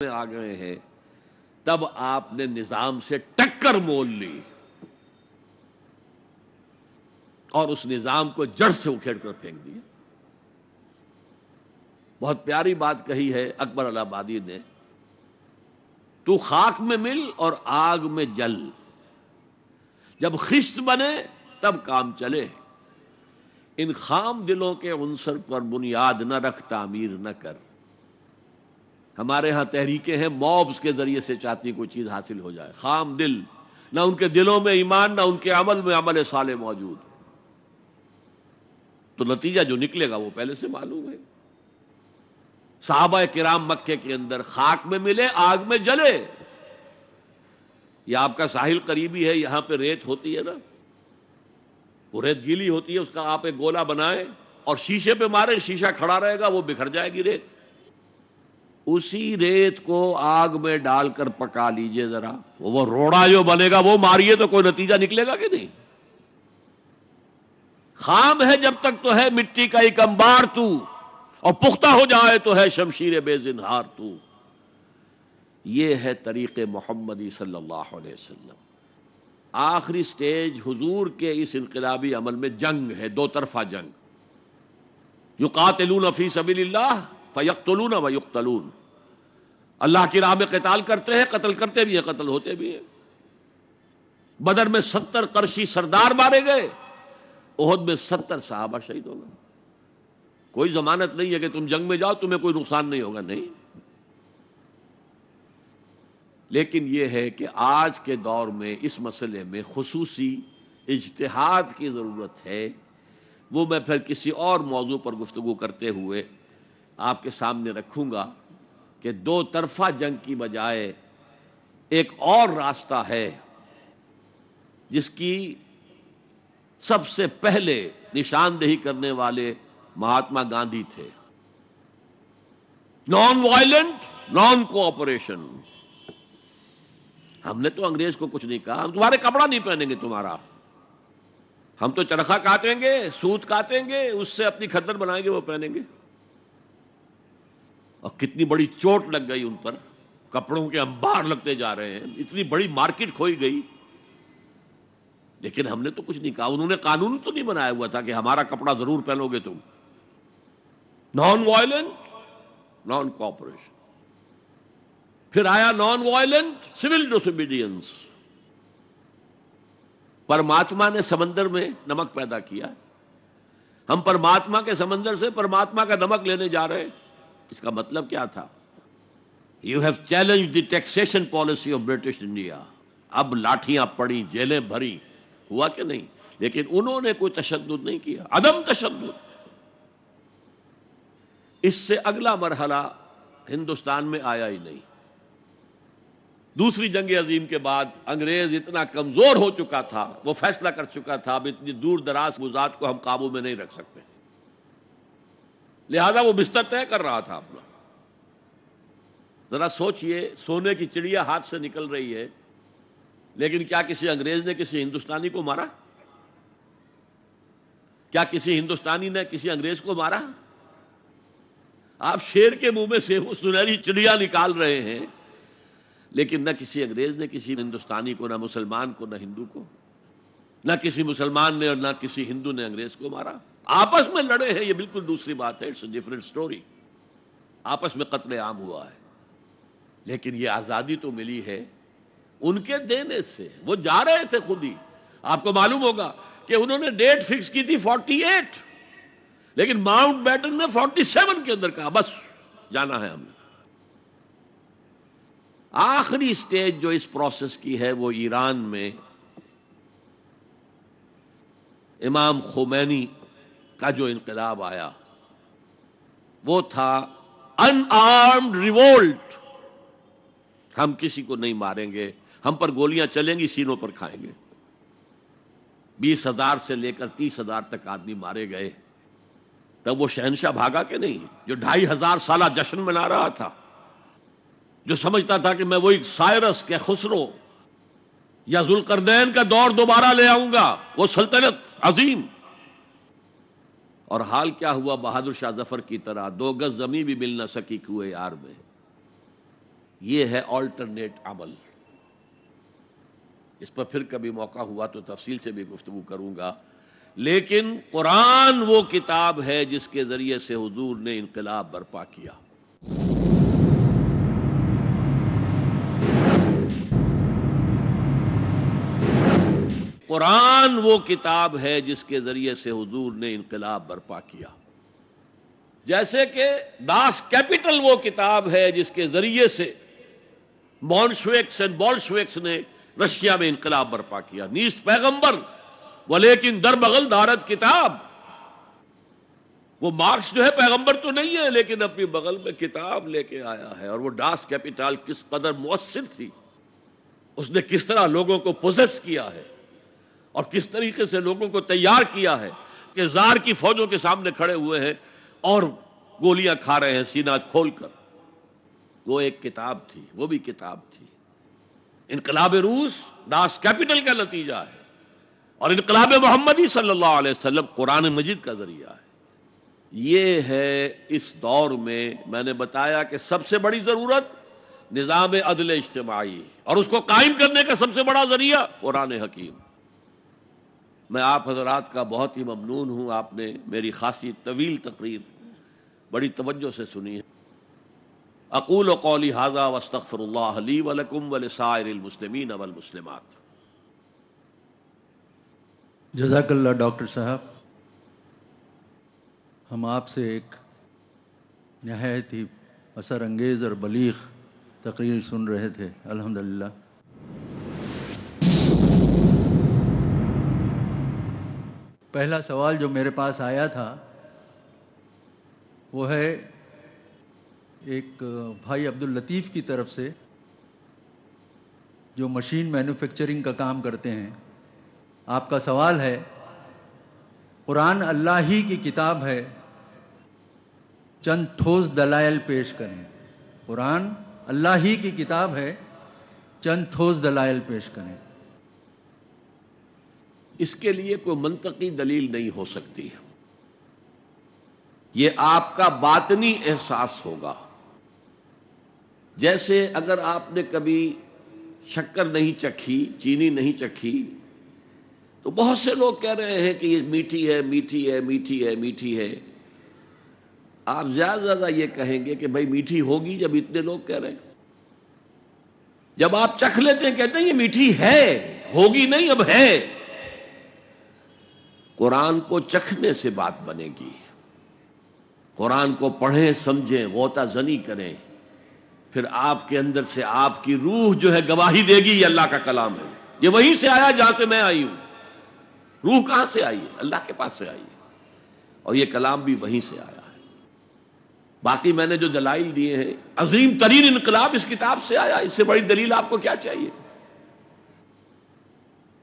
میں آ گئے ہیں تب آپ نے نظام سے ٹکر مول لی اور اس نظام کو جڑ سے اکھیڑ کر پھینک دیا۔ بہت پیاری بات کہی ہے اکبر الہ آبادی نے، تو خاک میں مل اور آگ میں جل، جب خشت بنے تب کام چلے، ان خام دلوں کے عنصر پر بنیاد نہ رکھ، تعمیر نہ کر۔ ہمارے ہاں تحریکیں ہیں موبز کے ذریعے سے چاہتی کوئی چیز حاصل ہو جائے، خام دل، نہ ان کے دلوں میں ایمان، نہ ان کے عمل میں عمل صالح موجود، تو نتیجہ جو نکلے گا وہ پہلے سے معلوم ہے۔ صحابہ کرام مکے کے اندر خاک میں ملے، آگ میں جلے۔ یہ آپ کا ساحل قریبی ہے، یہاں پہ ریت ہوتی ہے نا، وہ ریت گیلی ہوتی ہے، اس کا آپ ایک گولا بنائیں اور شیشے پہ ماریں، شیشہ کھڑا رہے گا، وہ بکھر جائے گی ریت۔ اسی ریت کو آگ میں ڈال کر پکا لیجئے ذرا، وہ روڑا جو بنے گا وہ ماریے تو کوئی نتیجہ نکلے گا کہ نہیں؟ خام ہے جب تک تو ہے مٹی کا ایک انبار تو، اور پختہ ہو جائے تو ہے شمشیر بے زنہار تو۔ یہ ہے طریق محمدی صلی اللہ علیہ وسلم۔ آخری سٹیج حضور کے اس انقلابی عمل میں جنگ ہے، دو طرفہ جنگ۔ یقاتلون فی سبیل اللہ فیقتلون ویقتلون، اللہ کی راہ میں قتال کرتے ہیں، قتل کرتے بھی ہیں، قتل ہوتے بھی ہیں۔ بدر میں 70 قرشی سردار مارے گئے، احد میں 70 صحابہ شہید ہو گئے۔ کوئی ضمانت نہیں ہے کہ تم جنگ میں جاؤ تمہیں کوئی نقصان نہیں ہوگا، نہیں۔ لیکن یہ ہے کہ آج کے دور میں اس مسئلے میں خصوصی اجتہاد کی ضرورت ہے، وہ میں پھر کسی اور موضوع پر گفتگو کرتے ہوئے آپ کے سامنے رکھوں گا کہ دو طرفہ جنگ کی بجائے ایک اور راستہ ہے جس کی سب سے پہلے نشاندہی کرنے والے مہاتما گاندھی تھے۔ Non violent, naan cooperation. ہم نے تو انگریز کو کچھ نہیں کہا، ہم تمہارے کپڑا نہیں پہنیں گے تمہارا، ہم تو چرخہ کاٹیں گے، سوت کاٹیں گے، اس سے اپنی کھدر بنائیں گے، وہ پہنیں گے۔ اور کتنی بڑی چوٹ لگ گئی ان پر، کپڑوں کے انبار لگتے جا رہے ہیں، اتنی بڑی مارکیٹ کھوئی گئی، لیکن ہم نے تو کچھ نہیں کہا۔ انہوں نے قانون تو نہیں بنایا ہوا تھا کہ ہمارا کپڑا ضرور پہنو گے تم۔ Non violent, naan cooperation. پھر آیا نان وائلنٹ سول ڈس اوبیڈینس۔ پرماتما نے سمندر میں نمک پیدا کیا، ہم پرماتما کے سمندر سے پرماتما کا نمک لینے جا رہے ہیں۔ اس کا مطلب کیا تھا؟ You have challenge the taxation policy of British India. اب لاٹھیاں پڑی، جیلیں بھری، ہوا کہ نہیں؟ لیکن انہوں نے کوئی تشدد نہیں کیا، عدم تشدد۔ اس سے اگلا مرحلہ ہندوستان میں آیا ہی نہیں۔ دوسری جنگ عظیم کے بعد انگریز اتنا کمزور ہو چکا تھا، وہ فیصلہ کر چکا تھا اب اتنی دور دراز گزات کو ہم قابو میں نہیں رکھ سکتے، لہذا وہ بستر طے کر رہا تھا اپنا۔ ذرا سوچئے، سونے کی چڑیا ہاتھ سے نکل رہی ہے، لیکن کیا کسی انگریز نے کسی ہندوستانی کو مارا؟ کیا کسی ہندوستانی نے کسی انگریز کو مارا؟ آپ شیر کے منہ میں سے وہ سنہری چڑیا نکال رہے ہیں، لیکن نہ کسی انگریز نے کسی ہندوستانی کو، نہ مسلمان کو، نہ ہندو کو، نہ کسی مسلمان نے اور نہ کسی ہندو نے انگریز کو مارا۔ آپس میں لڑے ہیں، یہ بالکل دوسری بات ہے، اٹس اے ڈفرنٹ سٹوری۔ آپس میں قتل عام ہوا ہے، لیکن یہ آزادی تو ملی ہے ان کے دینے سے۔ وہ جا رہے تھے خود ہی، آپ کو معلوم ہوگا کہ انہوں نے ڈیٹ فکس کی تھی 48، لیکن ماؤنٹ بیٹن نے 47 کے اندر کہا بس جانا ہے ہم نے۔ آخری سٹیج جو اس پروسیس کی ہے وہ ایران میں امام خمینی کا جو انقلاب آیا وہ تھا ان آرمڈ ریوولٹ۔ ہم کسی کو نہیں ماریں گے، ہم پر گولیاں چلیں گی، سینوں پر کھائیں گے۔ 20,000 سے لے کر 30,000 تک آدمی مارے گئے۔ تب وہ شہنشاہ بھاگا کہ نہیں جو 2,500 سالہ جشن منا رہا تھا، جو سمجھتا تھا کہ میں وہی سائرس کے خسرو یا ذوالقرنین کا دور دوبارہ لے آؤں گا، وہ سلطنت عظیم۔ اور حال کیا ہوا؟ بہادر شاہ ظفر کی طرح 2 گز زمین بھی مل نہ سکی کوئے یار میں۔ یہ ہے آلٹرنیٹ عمل. اس پر پھر کبھی موقع ہوا تو تفصیل سے بھی گفتگو کروں گا. لیکن قرآن وہ کتاب ہے جس کے ذریعے سے حضور نے انقلاب برپا کیا. قرآن وہ کتاب ہے جس کے ذریعے سے حضور نے انقلاب برپا کیا. جیسے کہ داس کیپٹل وہ کتاب ہے جس کے ذریعے سے مونشویکس اینڈ بولشویکس نے رشیا میں انقلاب برپا کیا. نیست پیغمبر ولیکن در بغل دارت کتاب. وہ مارکس جو ہے پیغمبر تو نہیں ہے لیکن اپنی بغل میں کتاب لے کے آیا ہے. اور وہ داس کیپٹل کس قدر مؤثر تھی, اس نے کس طرح لوگوں کو پوزیس کیا ہے اور کس طریقے سے لوگوں کو تیار کیا ہے کہ زار کی فوجوں کے سامنے کھڑے ہوئے ہیں اور گولیاں کھا رہے ہیں سینہ کھول کر. وہ ایک کتاب تھی, وہ بھی کتاب تھی. انقلاب روس داس کیپٹل کا نتیجہ ہے اور انقلاب محمدی صلی اللہ علیہ وسلم قرآن مجید کا ذریعہ ہے. یہ ہے اس دور میں نے بتایا کہ سب سے بڑی ضرورت نظام عدل اجتماعی اور اس کو قائم کرنے کا سب سے بڑا ذریعہ قرآن حکیم. میں آپ حضرات کا بہت ہی ممنون ہوں, آپ نے میری خاصی طویل تقریر بڑی توجہ سے سنی ہے. اقول قولی ھذا واستغفر اللہ لی ولکم ولسائر المسلمین والمسلمات. جزاک اللہ ڈاکٹر صاحب. ہم آپ سے ایک نہایت ہی اثر انگیز اور بلیغ تقریر سن رہے تھے الحمدللہ. پہلا سوال جو میرے پاس آیا تھا وہ ہے ایک بھائی عبداللطیف کی طرف سے جو مشین مینوفیکچرنگ کا کام کرتے ہیں. آپ کا سوال ہے, قرآن اللہ ہی کی کتاب ہے, چند ٹھوس دلائل پیش کریں. قرآن اللہ ہی کی کتاب ہے, چند ٹھوس دلائل پیش کریں. اس کے لیے کوئی منطقی دلیل نہیں ہو سکتی. یہ آپ کا باطنی احساس ہوگا. جیسے اگر آپ نے کبھی شکر نہیں چکھی, چینی نہیں چکھی, تو بہت سے لوگ کہہ رہے ہیں کہ یہ میٹھی ہے میٹھی ہے میٹھی ہے میٹھی ہے. آپ زیادہ زیادہ یہ کہیں گے کہ بھائی میٹھی ہوگی جب اتنے لوگ کہہ رہے ہیں. جب آپ چکھ لیتے ہیں کہتے ہیں یہ میٹھی ہے, ہوگی نہیں اب ہے. قرآن کو چکھنے سے بات بنے گی. قرآن کو پڑھیں, سمجھیں, غوطہ زنی کریں, پھر آپ کے اندر سے آپ کی روح جو ہے گواہی دے گی یہ اللہ کا کلام ہے. یہ وہیں سے آیا جہاں سے میں آئی ہوں. روح کہاں سے آئی ہے؟ اللہ کے پاس سے آئی ہے, اور یہ کلام بھی وہیں سے آیا ہے. باقی میں نے جو دلائل دیے ہیں, عظیم ترین انقلاب اس کتاب سے آیا. اس سے بڑی دلیل آپ کو کیا چاہیے؟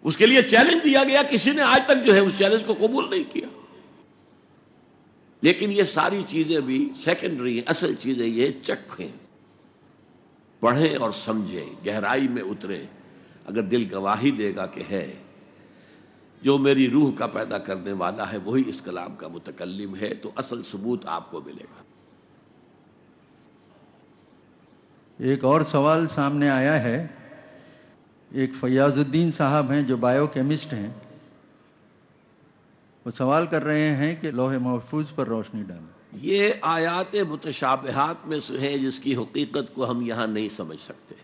اس کے لیے چیلنج دیا گیا, کسی نے آج تک جو ہے اس چیلنج کو قبول نہیں کیا. لیکن یہ ساری چیزیں بھی سیکنڈری ہیں. اصل چیزیں یہ چکھیں, پڑھیں اور سمجھیں, گہرائی میں اتریں. اگر دل گواہی دے گا کہ ہے, جو میری روح کا پیدا کرنے والا ہے وہی اس کلام کا متکلم ہے, تو اصل ثبوت آپ کو ملے گا. ایک اور سوال سامنے آیا ہے. ایک فیاض الدین صاحب ہیں جو بائیو کیمسٹ ہیں. وہ سوال کر رہے ہیں کہ لوح محفوظ پر روشنی ڈالیں. یہ آیات متشابہات میں سے ہیں جس کی حقیقت کو ہم یہاں نہیں سمجھ سکتے.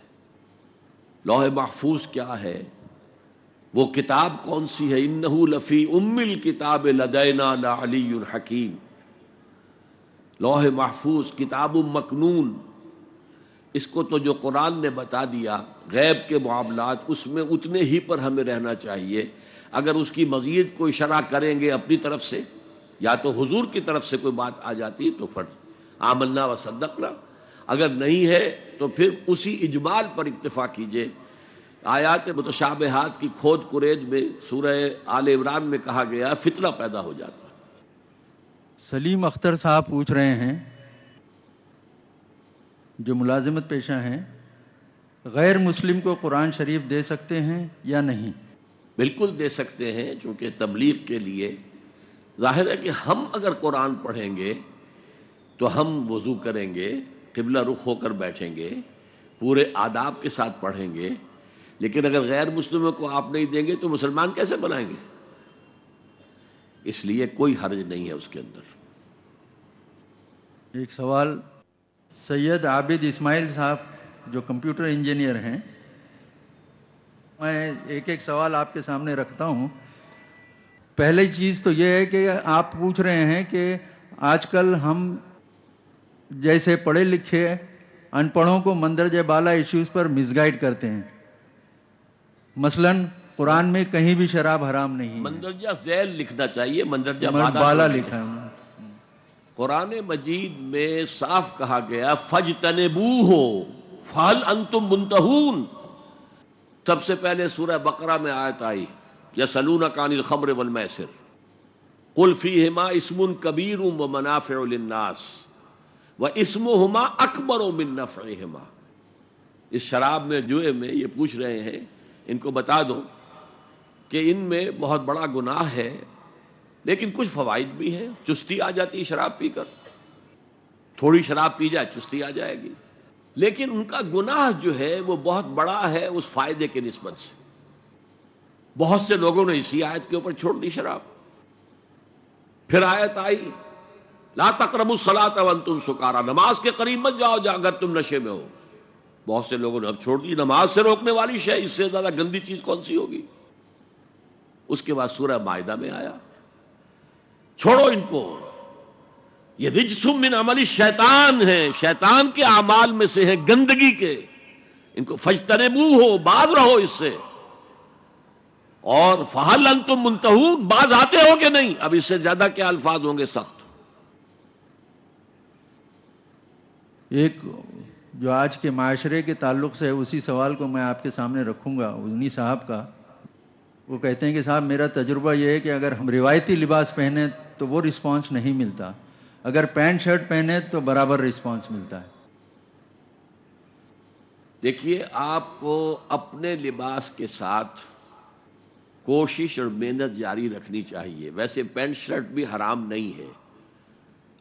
لوح محفوظ کیا ہے, وہ کتاب کون سی ہے؟ انہ لفی ام الکتاب لدینا لعلی حکیم. لوح محفوظ کتاب مکنون, اس کو تو جو قرآن نے بتا دیا, غیب کے معاملات اس میں اتنے ہی پر ہمیں رہنا چاہیے. اگر اس کی مزید کوئی شرح کریں گے اپنی طرف سے, یا تو حضور کی طرف سے کوئی بات آ جاتی تو پھر آمنا و صدقنا, اگر نہیں ہے تو پھر اسی اجمال پر اکتفا کیجئے. آیات متشابہات کی کھود کرید میں سورہ آل عمران میں کہا گیا فتنہ پیدا ہو جاتا. سلیم اختر صاحب پوچھ رہے ہیں جو ملازمت پیشہ ہیں, غیر مسلم کو قرآن شریف دے سکتے ہیں یا نہیں؟ بالکل دے سکتے ہیں, چونکہ تبلیغ کے لیے ظاہر ہے کہ ہم اگر قرآن پڑھیں گے تو ہم وضو کریں گے, قبلہ رخ ہو کر بیٹھیں گے, پورے آداب کے ساتھ پڑھیں گے، لیکن اگر غیر مسلموں کو آپ نہیں دیں گے تو مسلمان کیسے بنائیں گے؟ اس لیے کوئی حرج نہیں ہے اس کے اندر۔ ایک سوال سید عابد اسماعیل صاحب جو کمپیوٹر انجینئر ہیں، میں ایک ایک سوال آپ کے سامنے رکھتا ہوں۔ پہلی چیز تو یہ ہے کہ آپ پوچھ رہے ہیں کہ آج کل ہم جیسے پڑھے لکھے ان پڑھوں کو مندرجہ بالا ایشوز پر مس گائیڈ کرتے ہیں۔ مثلاً قرآن میں کہیں بھی شراب حرام نہیں ہے، مندرجہ ذیل لکھنا چاہیے، مندرجہ بالا لکھا ہے۔ قرآن مجید میں صاف کہا گیا فَاجْتَنِبُوهُ فَهَلْ أَنْتُمْ مُنْتَهُونَ۔ سب سے پہلے سورہ بقرہ میں آیت آئی يَسْأَلُونَكَ عَنِ الْخَمْرِ وَالْمَيْسِرِ قُلْ فِيهِمَا اسْمٌ كَبِيرٌ وَمَنَافِعُ لِلنَّاسِ وَإِسْمُهُمَا أَكْبَرُ مِن نَّفْعِهِمَا۔ اس شراب میں، جوئے میں، یہ پوچھ رہے ہیں ان کو بتا دو کہ ان میں بہت بڑا گناہ ہے لیکن کچھ فوائد بھی ہیں۔ چستی آ جاتی ہے شراب پی کر، تھوڑی شراب پی جائے چستی آ جائے گی، لیکن ان کا گناہ جو ہے وہ بہت بڑا ہے اس فائدے کے نسبت سے۔ بہت سے لوگوں نے اسی آیت کے اوپر چھوڑ دی شراب۔ پھر آیت آئی لا تقربوا الصلاۃ وانتم سکارى، نماز کے قریب مت جاؤ اگر تم نشے میں ہو۔ بہت سے لوگوں نے اب چھوڑ دی۔ نماز سے روکنے والی شے اس سے زیادہ گندی چیز کون سی ہوگی؟ اس کے بعد سورہ مائدہ میں آیا چھوڑو ان کو، یہ رجس من عمل الشیطان ہے، شیطان کے اعمال میں سے ہے، گندگی کے، ان کو فاجتنبوہ، باز رہو اس سے۔ اور فہل انتم منتہون، باز آتے ہو کہ نہیں؟ اب اس سے زیادہ کیا الفاظ ہوں گے سخت۔ ایک جو آج کے معاشرے کے تعلق سے اسی سوال کو میں آپ کے سامنے رکھوں گا، انہی صاحب کا۔ وہ کہتے ہیں کہ صاحب میرا تجربہ یہ ہے کہ اگر ہم روایتی لباس پہنیں تو وہ رسپانس نہیں ملتا، اگر پینٹ شرٹ پہنے تو برابر رسپانس ملتا ہے۔ دیکھیے، آپ کو اپنے لباس کے ساتھ کوشش اور محنت جاری رکھنی چاہیے۔ ویسے پینٹ شرٹ بھی حرام نہیں ہے،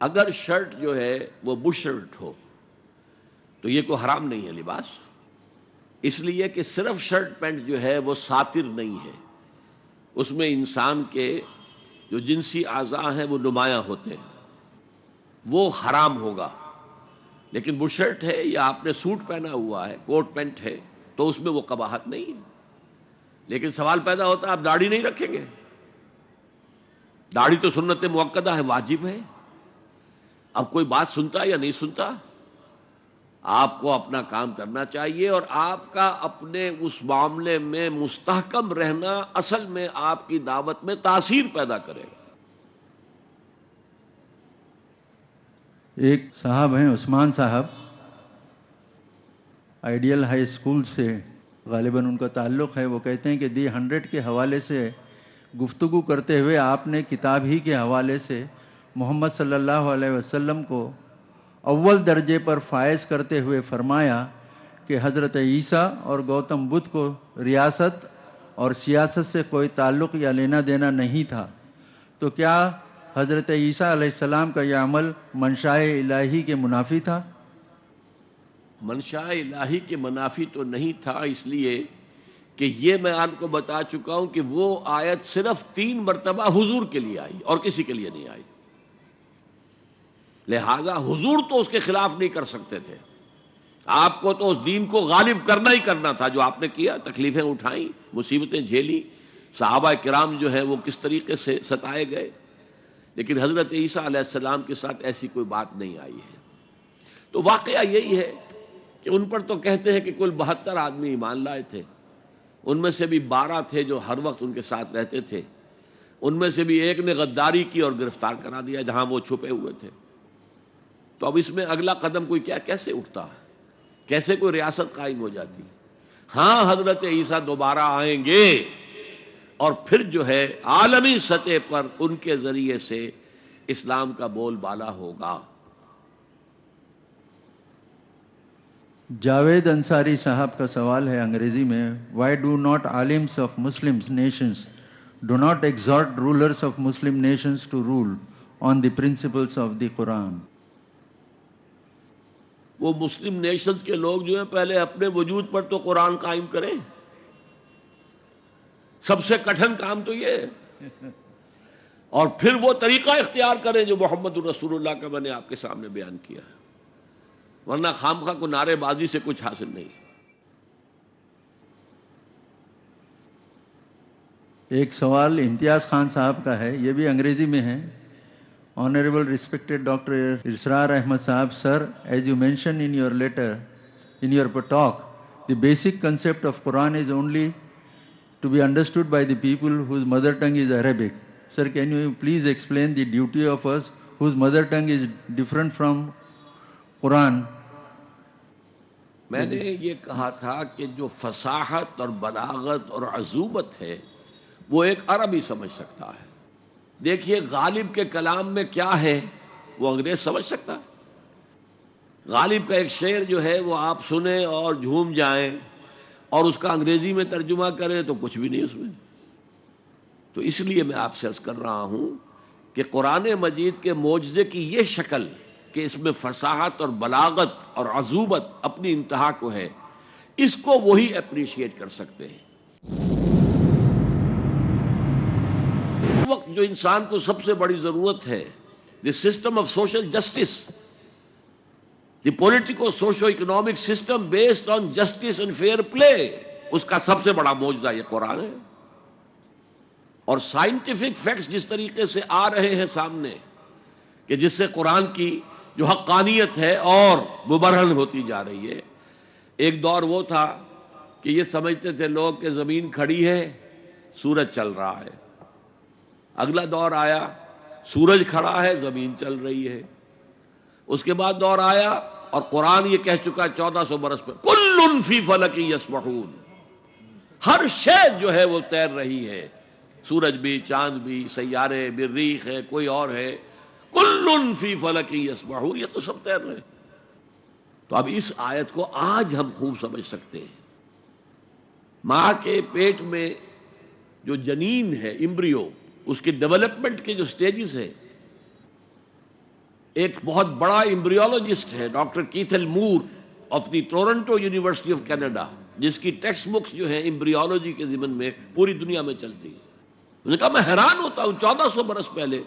اگر شرٹ جو ہے وہ بش شرٹ ہو تو یہ کوئی حرام نہیں ہے لباس، اس لیے کہ صرف شرٹ پینٹ جو ہے وہ ساتر نہیں ہے، اس میں انسان کے جو جنسی اعضاء ہیں وہ نمایاں ہوتے ہیں، وہ حرام ہوگا۔ لیکن بش شرٹ ہے یا آپ نے سوٹ پہنا ہوا ہے، کوٹ پینٹ ہے، تو اس میں وہ قباحت نہیں ہے۔ لیکن سوال پیدا ہوتا ہے آپ داڑھی نہیں رکھیں گے؟ داڑھی تو سنت مؤکدہ ہے، واجب ہے۔ اب کوئی بات سنتا یا نہیں سنتا؟ آپ کو اپنا کام کرنا چاہیے، اور آپ کا اپنے اس معاملے میں مستحکم رہنا اصل میں آپ کی دعوت میں تاثیر پیدا کرے گا۔ ایک صاحب ہیں عثمان صاحب، آئیڈیل ہائی اسکول سے غالباً ان کا تعلق ہے۔ وہ کہتے ہیں کہ دی 100 کے حوالے سے گفتگو کرتے ہوئے آپ نے کتاب ہی کے حوالے سے محمد صلی اللہ علیہ وسلم کو اول درجے پر فائز کرتے ہوئے فرمایا کہ حضرت عیسیٰ اور گوتم بدھ کو ریاست اور سیاست سے کوئی تعلق یا لینا دینا نہیں تھا، تو کیا حضرت عیسیٰ علیہ السلام کا یہ عمل منشاء الہی کے منافی تھا؟ منشاء الہی کے منافی تو نہیں تھا، اس لیے کہ یہ میں آپ کو بتا چکا ہوں کہ وہ آیت صرف 3 مرتبہ حضور کے لیے آئی اور کسی کے لیے نہیں آئی، لہذا حضور تو اس کے خلاف نہیں کر سکتے تھے۔ آپ کو تو اس دین کو غالب کرنا ہی کرنا تھا، جو آپ نے کیا، تکلیفیں اٹھائیں، مصیبتیں جھیلی، صحابہ کرام جو ہیں وہ کس طریقے سے ستائے گئے، لیکن حضرت عیسیٰ علیہ السلام کے ساتھ ایسی کوئی بات نہیں آئی ہے۔ تو واقعہ یہی ہے کہ ان پر تو کہتے ہیں کہ کل 72 آدمی ایمان لائے تھے، ان میں سے بھی 12 تھے جو ہر وقت ان کے ساتھ رہتے تھے، ان میں سے بھی ایک نے غداری کی اور گرفتار کرا دیا جہاں وہ چھپے ہوئے تھے۔ تو اب اس میں اگلا قدم کوئی کیسے اٹھتا، کیسے کوئی ریاست قائم ہو جاتی؟ ہاں، حضرت عیسیٰ دوبارہ آئیں گے اور پھر جو ہے عالمی سطح پر ان کے ذریعے سے اسلام کا بول بالا ہوگا۔ جاوید انصاری صاحب کا سوال ہے انگریزی میں، وائی ڈو ناٹ عالمس of Muslim nations do not exhort rulers of Muslim nations to rule on the principles of the Quran? وہ مسلم نیشنز کے لوگ جو ہیں پہلے اپنے وجود پر تو قرآن قائم کریں. سب سے کٹھن کام تو یہ ہے. اور پھر وہ طریقہ اختیار کریں جو محمد الرسول اللہ کا میں نے آپ کے سامنے بیان کیا ہے. ورنہ خامخواہ کو نعرے بازی سے کچھ حاصل نہیں. ایک سوال امتیاز خان صاحب کا ہے, یہ بھی انگریزی میں ہے. Honorable respected Dr. Israr Ahmad Sahab, sir, as you mentioned in your letter, in your talk, the basic concept of Quran is only to be understood by the people whose mother tongue is Arabic. Sir, can you please explain the duty of us whose mother tongue is different from Quran? میں نے یہ کہا تھا کہ جو فصاحت اور بلاغت اور عذوبت ہے وہ ایک عربی سمجھ سکتا ہے. دیکھیے غالب کے کلام میں کیا ہے وہ انگریز سمجھ سکتا ہے. غالب کا ایک شعر جو ہے وہ آپ سنیں اور جھوم جائیں اور اس کا انگریزی میں ترجمہ کریں تو کچھ بھی نہیں اس میں. تو اس لیے میں آپ سے عرض کر رہا ہوں کہ قرآن مجید کے معجزے کی یہ شکل کہ اس میں فصاحت اور بلاغت اور عذوبت اپنی انتہا کو ہے, اس کو وہی اپریشیٹ کر سکتے ہیں. وقت جو انسان کو سب سے بڑی ضرورت ہے, the system of social justice, the politico socio economic system based on justice and fair play, اس کا سب سے بڑا معجزہ یہ قرآن ہے. اور سائنٹیفک فیکٹس جس طریقے سے آ رہے ہیں سامنے کہ جس سے قرآن کی جو حقانیت ہے اور مبرہن ہوتی جا رہی ہے. ایک دور وہ تھا کہ یہ سمجھتے تھے لوگ کہ زمین کھڑی ہے سورج چل رہا ہے. اگلا دور آیا سورج کھڑا ہے زمین چل رہی ہے. اس کے بعد دور آیا اور قرآن یہ کہہ چکا 1400 برس پہ کل فی فلک یسبحون, ہر شے جو ہے وہ تیر رہی ہے, سورج بھی, چاند بھی, سیارے, مریخ ہے, کوئی اور ہے, کل فی فلک یسبحون, یہ تو سب تیر رہے. تو اب اس آیت کو آج ہم خوب سمجھ سکتے ہیں. ماں کے پیٹ میں جو جنین ہے, امبریو, اس کی ڈیولپمنٹ کے جو سٹیجز ہیں, ایک بہت بڑا امبریولوجسٹ ہے doctor Cathal more of the Toronto university of Canada, جس کی ٹیکسٹ بکس جو ہیں امبریولوجی کے ضمن میں پوری دنیا میں چلتی ہیں. انہوں نے کہا میں حیران ہوتا ہوں 1400 برس پہلے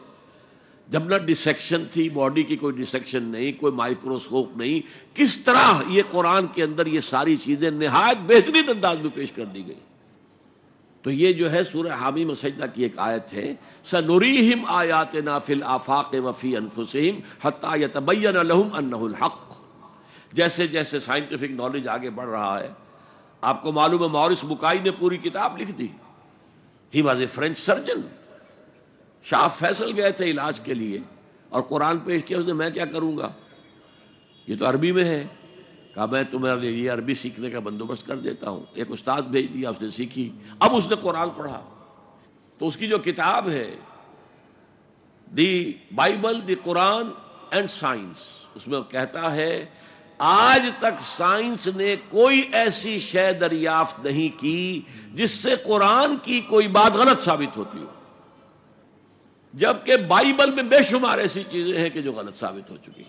جب نہ ڈسیکشن تھی, باڈی کی کوئی ڈسیکشن نہیں, کوئی مائکروسکوپ نہیں, کس طرح یہ قرآن کے اندر یہ ساری چیزیں نہایت بہترین انداز میں پیش کر دی گئی. تو یہ جو ہے سورہ حامیم سجدہ کی ایک آیت ہے, سَنُرِيهِمْ آیَاتِنَا فِي الْآفَاقِ وَفِي أَنفُسِهِمْ حَتَّى يَتَبَيَّنَ لَهُمْ أَنَّهُ الْحَقُّ. جیسے جیسے سائنٹیفک نالج آگے بڑھ رہا ہے, آپ کو معلوم ہے مورس بکائی نے پوری کتاب لکھ دی. He was a French surgeon. Shah Faisal گئے تھے علاج کے لیے اور قرآن پیش کیا, اس نے میں کیا کروں گا, یہ تو عربی میں ہے. کہا میں تمہارے لیے یہ عربی سیکھنے کا بندوبست کر دیتا ہوں. ایک استاد بھیج دیا, اس نے سیکھی. اب اس نے قرآن پڑھا تو اس کی جو کتاب ہے the Bible, the Quran and science, اس میں کہتا ہے آج تک سائنس نے کوئی ایسی شے دریافت نہیں کی جس سے قرآن کی کوئی بات غلط ثابت ہوتی ہو, جبکہ بائبل میں بے شمار ایسی چیزیں ہیں کہ جو غلط ثابت ہو چکی.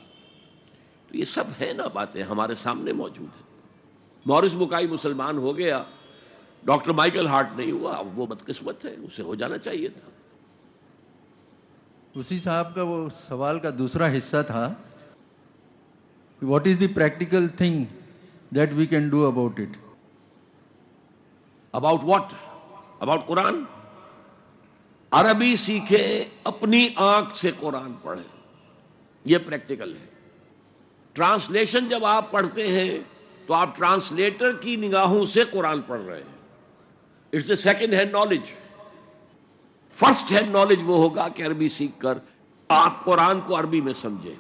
تو یہ سب ہے نا باتیں ہمارے سامنے موجود ہیں. مورس بکائی مسلمان ہو گیا, ڈاکٹر مائیکل ہارٹ نہیں ہوا, وہ بدقسمت ہے, اسے ہو جانا چاہیے تھا. اسی صاحب کا وہ سوال کا دوسرا حصہ تھا, what is the practical thing that we can do about it. About what? About Quran. عربی سیکھیں, اپنی آنکھ سے قرآن پڑھیں, یہ پریکٹیکل ہے. ٹرانسلیشن جب آپ پڑھتے ہیں تو آپ ٹرانسلیٹر کی نگاہوں سے قرآن پڑھ رہے ہیں. It's a second hand knowledge. First hand knowledge وہ ہوگا کہ عربی سیکھ کر آپ قرآن کو عربی میں سمجھیں,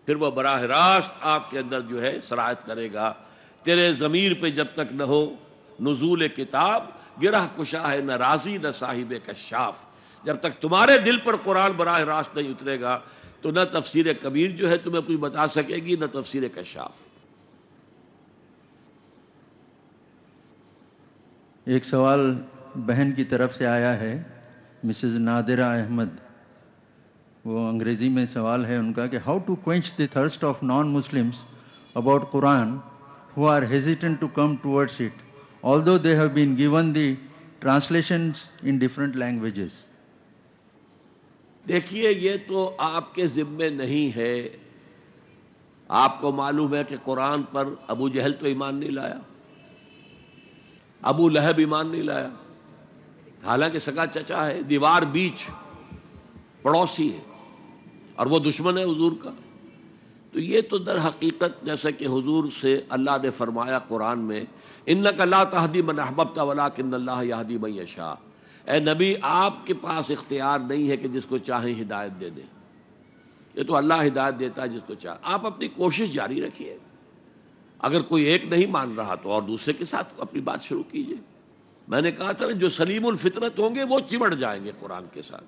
پھر وہ براہ راست آپ کے اندر جو ہے سرایت کرے گا. تیرے ضمیر پہ جب تک نہ ہو نزول کتاب, گرہ کشا ہے نہ راضی نہ صاحب کشاف. جب تک تمہارے دل پر قرآن براہ راست نہیں اترے گا تو نہ تفسیر کبیر جو ہے تمہیں کچھ بتا سکے گی, نہ تفسیر کشاف. ایک سوال بہن کی طرف سے آیا ہے, مسز نادرہ احمد. وہ انگریزی میں سوال ہے ان کا کہ how to quench the thirst of non Muslims about Quran who are hesitant to come towards it, although they have been given the translations in different languages. دیکھیے یہ تو آپ کے ذمے نہیں ہے. آپ کو معلوم ہے کہ قرآن پر ابو جہل تو ایمان نہیں لایا، ابو لہب ایمان نہیں لایا، حالانکہ سگا چچا ہے، دیوار بیچ پڑوسی ہے، اور وہ دشمن ہے حضور کا. تو یہ تو در حقیقت جیسا کہ حضور سے اللہ نے فرمایا قرآن میں، انک لا تہدی من احببت ولکن اللہ یہدی من یشاء، اے نبی آپ کے پاس اختیار نہیں ہے کہ جس کو چاہیں ہدایت دے دیں، یہ تو اللہ ہدایت دیتا ہے جس کو چاہے. آپ اپنی کوشش جاری رکھیے، اگر کوئی ایک نہیں مان رہا تو اور دوسرے کے ساتھ اپنی بات شروع کیجیے. میں نے کہا تھا جو سلیم الفطرت ہوں گے وہ چمٹ جائیں گے قرآن کے ساتھ.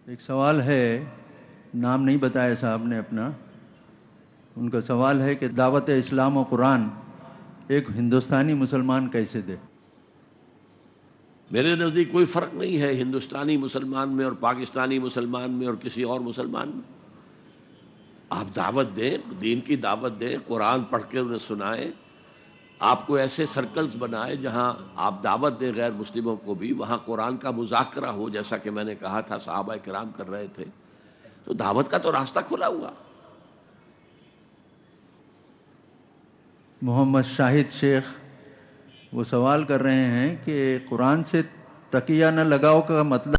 ایک سوال ہے، نام نہیں بتایا صاحب نے اپنا، ان کا سوال ہے کہ دعوت اسلام و قرآن ایک ہندوستانی مسلمان کیسے دے؟ میرے نزدیک کوئی فرق نہیں ہے ہندوستانی مسلمان میں اور پاکستانی مسلمان میں اور کسی اور مسلمان میں. آپ دعوت دیں، دین کی دعوت دیں، قرآن پڑھ کے انہیں سنائیں. آپ کو ایسے سرکلز بنائے جہاں آپ دعوت دیں غیر مسلموں کو بھی، وہاں قرآن کا مذاکرہ ہو، جیسا کہ میں نے کہا تھا صحابہ کرام کر رہے تھے. تو دعوت کا تو راستہ کھلا ہوا. محمد شاہد شیخ وہ سوال کر رہے ہیں کہ قرآن سے تکیہ نہ لگاؤ کا مطلب